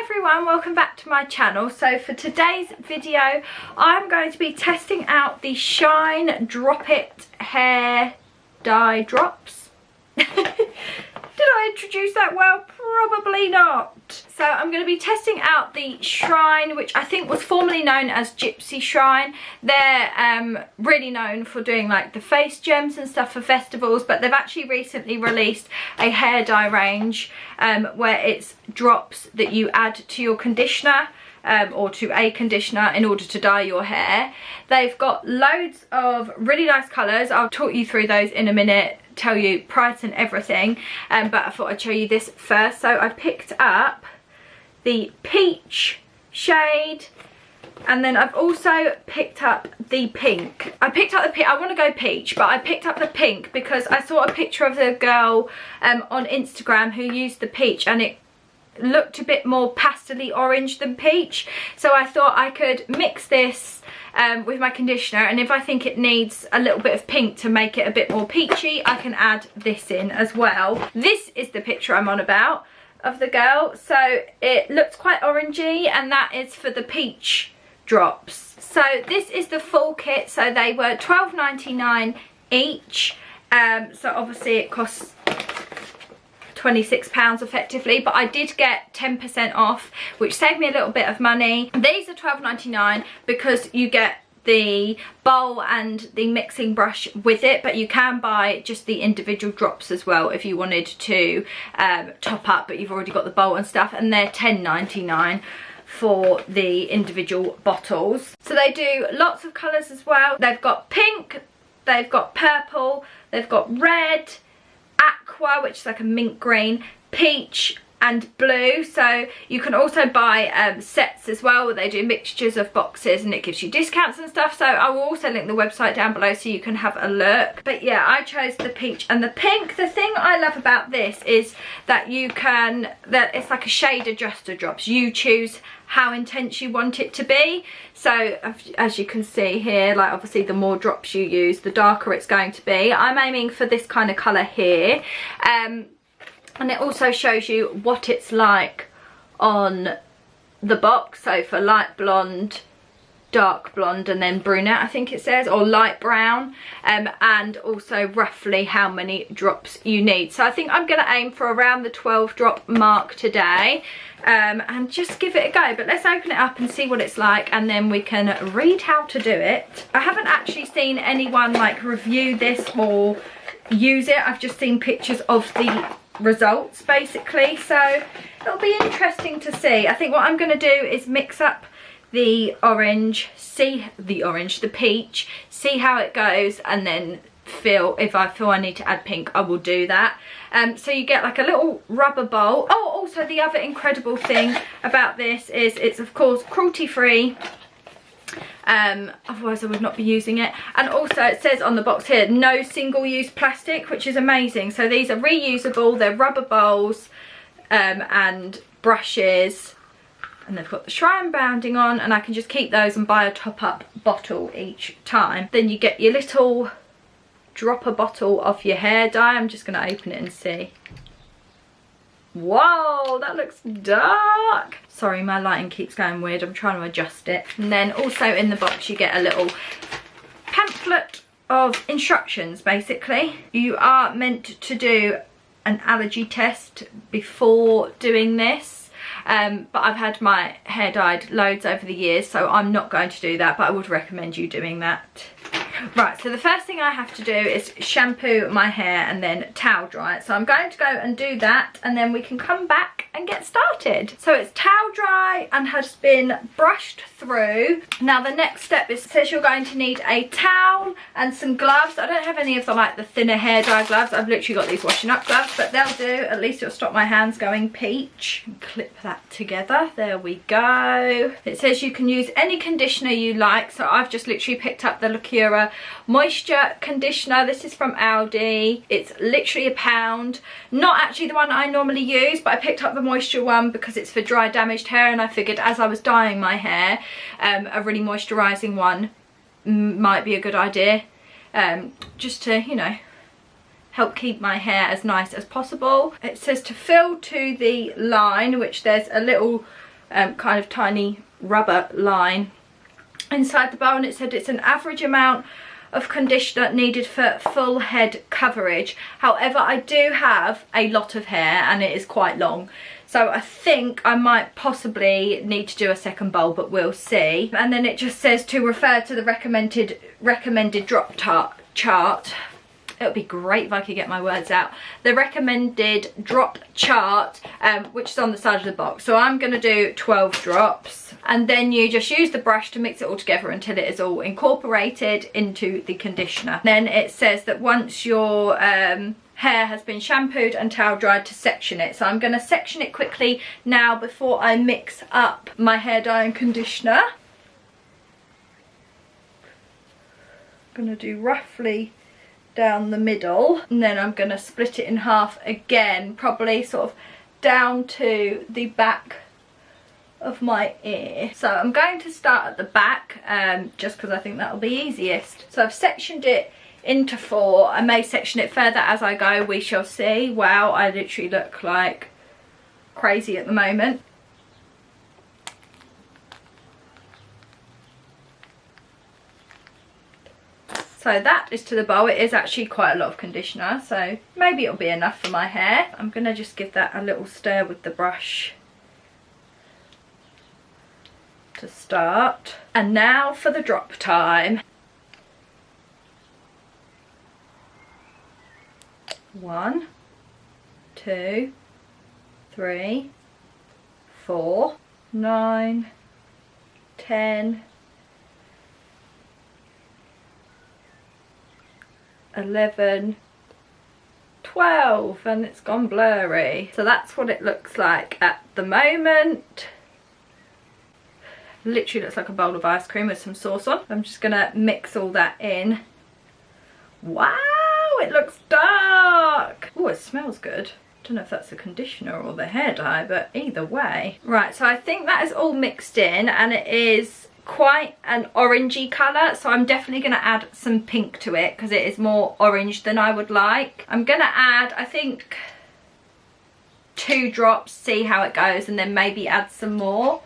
Everyone, welcome back to my channel. So for today's video I'm going to be testing out the Shine Drop It hair dye drops. Did I introduce that well? Probably not. So I'm going to be testing out the Shrine, which I think was formerly known as Gypsy Shrine. They're really known for doing like the face gems and stuff for festivals, but they've actually recently released a hair dye range where it's drops that you add to your conditioner or to a conditioner in order to dye your hair. They've got loads of really nice colours. I'll talk you through those in a minute, tell you price and everything, but I thought I'd show you this first. So I picked up the peach shade, and then I've also picked up the pink. I picked up the pink. I want to go peach, but I picked up the pink because I saw a picture of the girl on Instagram who used the peach, and it looked a bit more pastel-y orange than peach. So I thought I could mix this with my conditioner, and if I think it needs a little bit of pink to make it a bit more peachy, I can add this in as well. This is the picture I'm on about of the girl. So it looks quite orangey, and that is for the peach drops. So this is the full kit. So they were £12.99 each. So obviously it costs £26 effectively, but I did get 10% off, which saved me a little bit of money. These are £12.99 because you get the bowl and the mixing brush with it, but you can buy just the individual drops as well if you wanted to top up, but you've already got the bowl and stuff, and they're £10.99 for the individual bottles. So they do lots of colours as well. They've got pink, they've got purple, they've got red, aqua, which is like a mint green, peach and blue. So you can also buy sets as well where they do mixtures of boxes, and it gives you discounts and stuff. So I will also link the website down below so you can have a look. But yeah, I chose the peach and the pink. The thing I love about this is that it's like a shade adjuster drops. You choose how intense you want it to be. So as you can see here, like obviously the more drops you use, the darker it's going to be. I'm aiming for this kind of colour here, and it also shows you what it's like on the box. So for light blonde, dark blonde, and then brunette I think it says, or light brown, and also roughly how many drops you need. So I think I'm going to aim for around the 12 drop mark today, and just give it a go. But let's open it up and see what it's like, and then we can read how to do it. I haven't actually seen anyone like review this or use it. I've just seen pictures of the results basically, so it'll be interesting to see. I think what I'm going to do is mix up the orange, the peach, see how it goes, and then if I feel I need to add pink, I will do that. So you get like a little rubber bowl. Oh, also the other incredible thing about this is it's of course cruelty free. Otherwise I would not be using it. And also it says on the box here, no single-use plastic, which is amazing. So these are reusable, they're rubber bowls and brushes, and they've got the Shrine branding on, and I can just keep those and buy a top-up bottle each time. Then you get your little dropper bottle of your hair dye. I'm just going to open it and see. Whoa, that looks dark. Sorry, my lighting keeps going weird. I'm trying to adjust it. And then also in the box you get a little pamphlet of instructions basically. You are meant to do an allergy test before doing this. But I've had my hair dyed loads over the years, so I'm not going to do that, but I would recommend you doing that. Right, so the first thing I have to do is shampoo my hair and then towel dry it. So I'm going to go and do that, and then we can come back and get started. So it's towel dry and has been brushed through. Now the next step is, it says you're going to need a towel and some gloves. I don't have any of the thinner hair dye gloves. I've literally got these washing up gloves, but they'll do. At least it'll stop my hands going peach. Clip that together. There we go. It says you can use any conditioner you like. So I've just literally picked up the Lacura moisture conditioner. This is from Aldi. It's literally £1. Not actually the one I normally use, but I picked up the moisture one because it's for dry damaged hair, and I figured as I was dyeing my hair, a really moisturising one might be a good idea, just to, you know, help keep my hair as nice as possible. It says to fill to the line, which there's a little kind of tiny rubber line inside the bowl, and it said it's an average amount of conditioner needed for full head coverage. However, I do have a lot of hair and it is quite long, so I think I might possibly need to do a second bowl, but we'll see. And then it just says to refer to the recommended drop chart. It would be great if I could get my words out. The recommended drop chart, which is on the side of the box. So I'm going to do 12 drops. And then you just use the brush to mix it all together until it is all incorporated into the conditioner. Then it says that once your hair has been shampooed and towel dried, to section it. So I'm going to section it quickly now before I mix up my hair dye and conditioner. I'm going to do roughly down the middle, and then I'm going to split it in half again, probably sort of down to the back of my ear. So I'm going to start at the back, just because I think that'll be easiest. So I've sectioned it into 4. I may section it further as I go, we shall see. Wow, I literally look like crazy at the moment. So that is to the bowl. It is actually quite a lot of conditioner, so maybe it'll be enough for my hair. I'm going to just give that a little stir with the brush to start. And now for the drop time. 1, 2, 3, 4, 9, 10, 11, 12, and it's gone blurry. So that's what it looks like at the moment. Literally looks like a bowl of ice cream with some sauce on. I'm just gonna mix all that in. Wow, it looks dark. Oh, it smells good. Don't know if that's the conditioner or the hair dye, but either way. Right, so I think that is all mixed in, and it is quite an orangey colour, so I'm definitely going to add some pink to it because it is more orange than I would like. I'm going to add, I think, 2 drops, see how it goes, and then maybe add some more.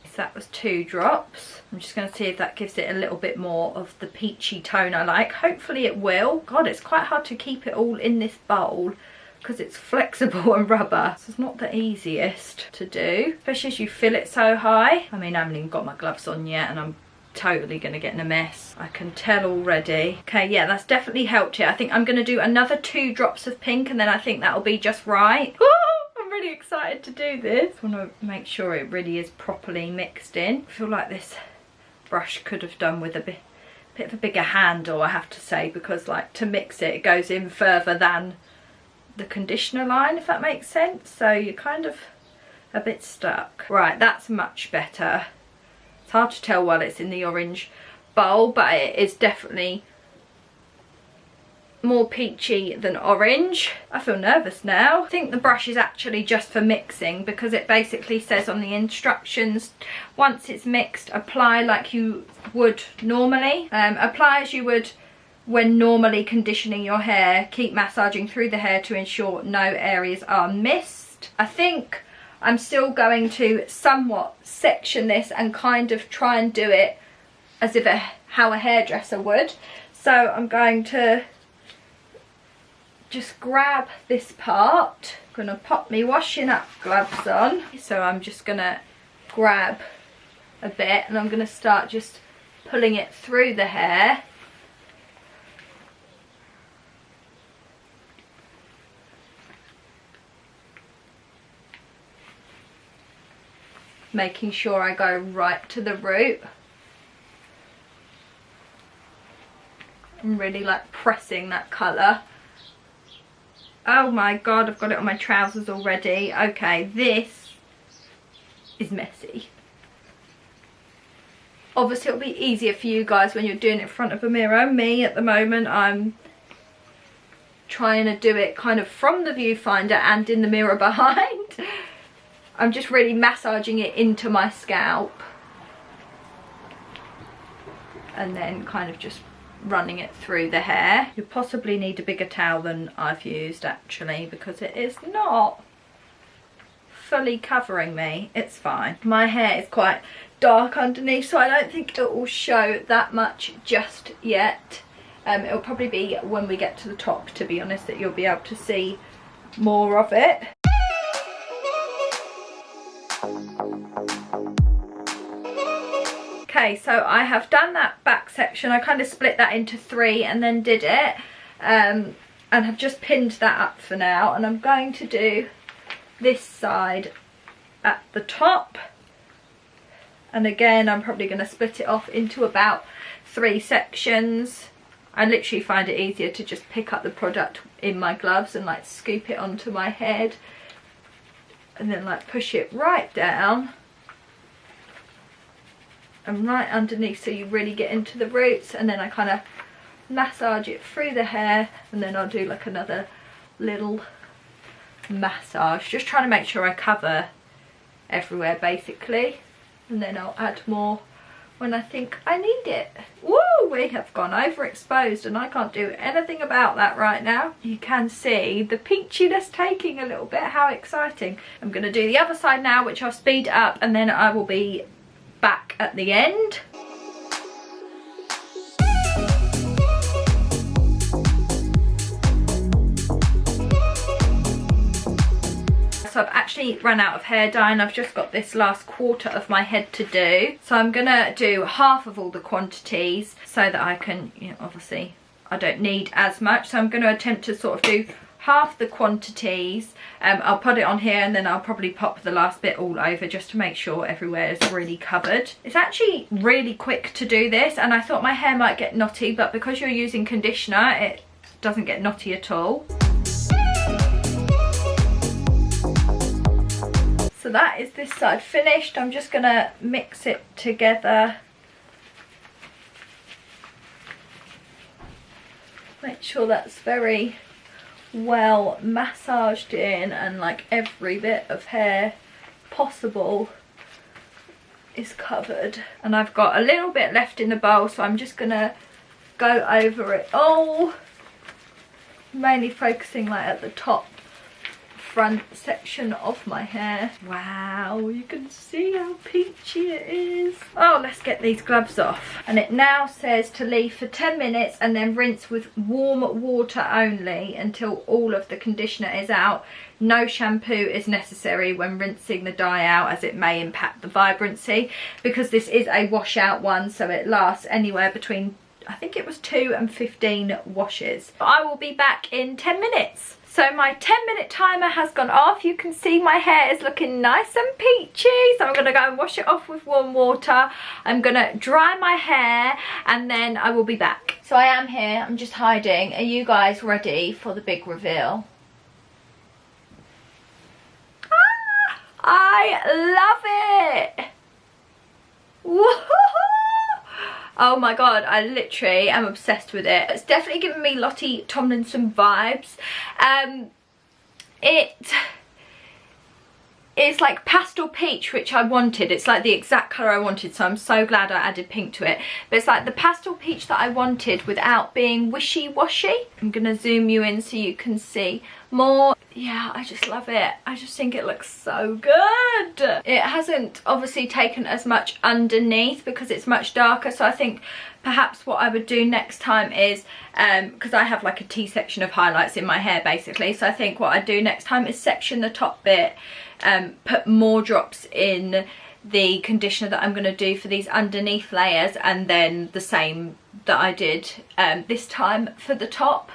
So that was 2 drops. I'm just going to see if that gives it a little bit more of the peachy tone I like. Hopefully it will. God, it's quite hard to keep it all in this bowl because it's flexible and rubber. So it's not the easiest to do, especially as you fill it so high. I mean, I haven't even got my gloves on yet and I'm totally gonna get in a mess. I can tell already. Okay, yeah, that's definitely helped it. I think I'm gonna do another 2 drops of pink and then I think that'll be just right. I'm really excited to do this. I want to make sure it really is properly mixed in. I feel like this brush could have done with a bit of a bigger handle, I have to say, because like to mix it, it goes in further than the conditioner line, if that makes sense. So you're kind of a bit stuck. Right, that's much better. It's hard to tell while it's in the orange bowl, but it is definitely more peachy than orange. I feel nervous now. I think the brush is actually just for mixing because it basically says on the instructions, once it's mixed, apply like you would normally. Apply as you would when normally conditioning your hair. Keep massaging through the hair to ensure no areas are missed. I think I'm still going to somewhat section this and kind of try and do it as if how a hairdresser would. So I'm going to just grab this part. I'm going to pop me washing up gloves on. So I'm just going to grab a bit and I'm going to start just pulling it through the hair. Making sure I go right to the root. I'm really like pressing that colour. Oh my god, I've got it on my trousers already. Okay, this is messy. Obviously it'll be easier for you guys when you're doing it in front of a mirror. Me at the moment, I'm trying to do it kind of from the viewfinder and in the mirror behind. I'm just really massaging it into my scalp and then kind of just running it through the hair. You possibly need a bigger towel than I've used actually, because it is not fully covering me. It's fine. My hair is quite dark underneath, so I don't think it will show that much just yet. It'll probably be when we get to the top, to be honest, that you'll be able to see more of it. Okay, so I have done that back section. I kind of split that into 3 and then did it, and have just pinned that up for now, and I'm going to do this side at the top, and again I'm probably going to split it off into about 3 sections. I literally find it easier to just pick up the product in my gloves and like scoop it onto my head and then like push it right down and right underneath, so you really get into the roots, and then I kind of massage it through the hair, and then I'll do like another little massage, just trying to make sure I cover everywhere basically, and then I'll add more when I think I need it. Woo, we have gone overexposed and I can't do anything about that right now. You can see the peachiness taking a little bit. How exciting. I'm going to do the other side now, which I'll speed up, and then I will be back at the end. So I've actually run out of hair dye and I've just got this last quarter of my head to do. So I'm gonna do half of all the quantities so that I can, you know, obviously I don't need as much. So I'm gonna attempt to sort of do half the quantities. I'll put it on here and then I'll probably pop the last bit all over just to make sure everywhere is really covered. It's actually really quick to do this, and I thought my hair might get knotty, but because you're using conditioner it doesn't get knotty at all. So that is this side finished. I'm just gonna mix it together. Make sure that's very well massaged in, and like every bit of hair possible is covered. And I've got a little bit left in the bowl, so I'm just gonna go over it all, mainly focusing like at the top front section of my hair. Wow, you can see how peachy it is. Oh, let's get these gloves off. And it now says to leave for 10 minutes and then rinse with warm water only until all of the conditioner is out. No shampoo is necessary when rinsing the dye out, as it may impact the vibrancy, because this is a washout one, so it lasts anywhere between, I think it was 2 and 15 washes. I will be back in 10 minutes. So my 10-minute timer has gone off. You can see my hair is looking nice and peachy. So I'm going to go and wash it off with warm water. I'm going to dry my hair and then I will be back. So I am here. I'm just hiding. Are you guys ready for the big reveal? Ah, I love it. Woohoo! Oh my god, I literally am obsessed with it. It's definitely giving me Lottie Tomlinson vibes. It's like pastel peach, which I wanted. It's like the exact colour I wanted, so I'm so glad I added pink to it. But it's like the pastel peach that I wanted without being wishy-washy. I'm going to zoom you in so you can see more. Yeah, I just love it. I just think it looks so good. It hasn't obviously taken as much underneath because it's much darker, so I think perhaps what I would do next time is, because I have like a T-section of highlights in my hair basically, so I think what I'd do next time is section the top bit, put more drops in the conditioner that I'm going to do for these underneath layers, and then the same that I did this time for the top.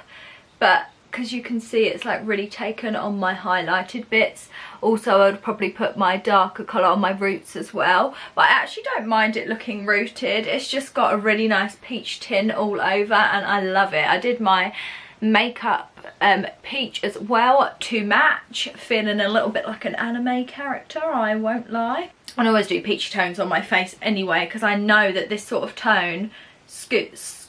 But because you can see it's like really taken on my highlighted bits. Also, I would probably put my darker colour on my roots as well, but I actually don't mind it looking rooted. It's just got a really nice peach tin all over and I love it. I did my makeup peach as well to match, feeling a little bit like an anime character, I won't lie. I always do peachy tones on my face anyway, because I know that this sort of tone scoots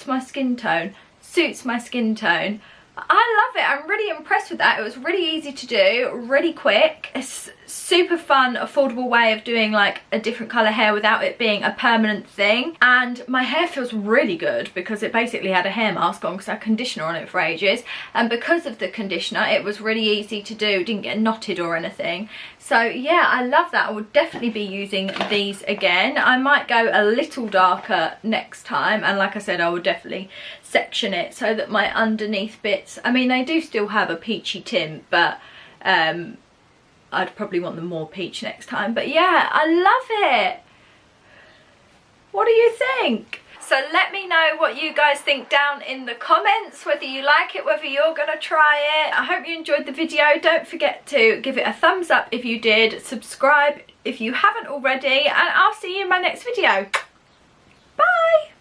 my skin tone, suits my skin tone I love it. I'm really impressed with that. It was really easy to do, really quick. It's super fun, affordable way of doing like a different colour hair without it being a permanent thing. And my hair feels really good because it basically had a hair mask on because I had conditioner on it for ages. And because of the conditioner, it was really easy to do. Didn't get knotted or anything. So yeah, I love that. I would definitely be using these again. I might go a little darker next time. And like I said, I will definitely section it so that my underneath bits, I mean, they do still have a peachy tint, but I'd probably want them more peach next time. But yeah, I love it. What do you think? So let me know what you guys think down in the comments, whether you like it, whether you're going to try it. I hope you enjoyed the video. Don't forget to give it a thumbs up if you did, subscribe if you haven't already, and I'll see you in my next video. Bye!